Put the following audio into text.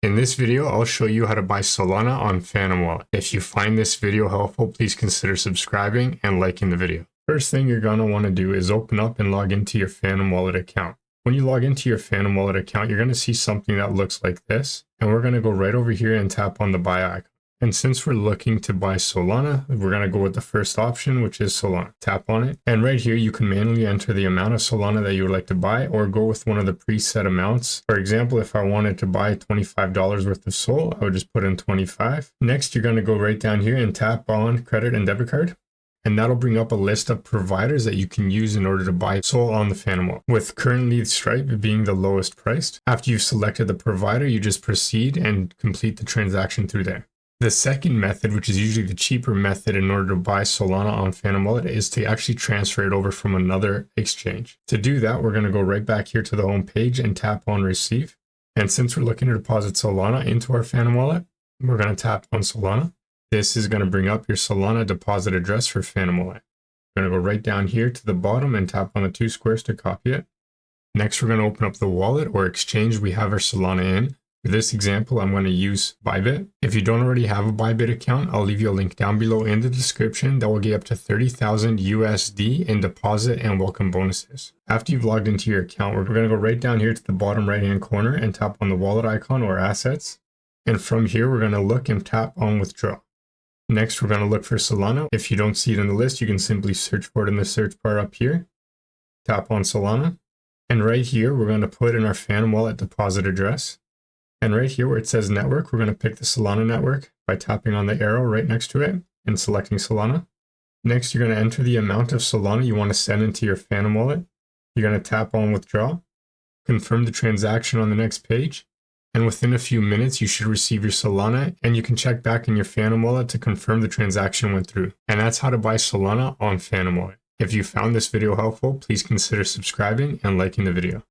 In this video, I'll show you how to buy Solana on Phantom Wallet. If you find this video helpful, please consider subscribing and liking the video. First thing you're going to want to do is open up and log into your Phantom Wallet account. When you log into your Phantom Wallet account, you're going to see something that looks like this. And we're going to go right over here and tap on the buy icon. And since we're looking to buy Solana, we're going to go with the first option, which is Solana. Tap on it. And right here, you can manually enter the amount of Solana that you would like to buy or go with one of the preset amounts. For example, if I wanted to buy $25 worth of Sol, I would just put in 25. Next, you're going to go right down here and tap on credit and debit card. And that'll bring up a list of providers that you can use in order to buy Sol on the Phantom Wallet, with currently Stripe being the lowest priced. After you've selected the provider, you just proceed and complete the transaction through there. The second method, which is usually the cheaper method in order to buy Solana on Phantom Wallet, is to actually transfer it over from another exchange. To do that, we're going to go right back here to the home page and tap on receive. And since we're looking to deposit Solana into our Phantom Wallet, we're going to tap on Solana. This is going to bring up your Solana deposit address for Phantom Wallet. We're going to go right down here to the bottom and tap on the two squares to copy it. Next, we're going to open up the wallet or exchange we have our Solana in. For this example, I'm going to use ByBit. If you don't already have a ByBit account, I'll leave you a link down below in the description that will get up to 30,000 USD in deposit and welcome bonuses. After you've logged into your account, we're going to go right down here to the bottom right hand corner and tap on the wallet icon or assets. And from here, we're going to look and tap on withdraw. Next, we're going to look for Solana. If you don't see it in the list, you can simply search for it in the search bar up here. Tap on Solana. And right here, we're going to put in our Phantom Wallet deposit address. And right here where it says network, we're going to pick the Solana network by tapping on the arrow right next to it and selecting Solana. Next, you're going to enter the amount of Solana you want to send into your Phantom Wallet. You're going to tap on withdraw, confirm the transaction on the next page. And within a few minutes, you should receive your Solana and you can check back in your Phantom Wallet to confirm the transaction went through. And that's how to buy Solana on Phantom Wallet. If you found this video helpful, please consider subscribing and liking the video.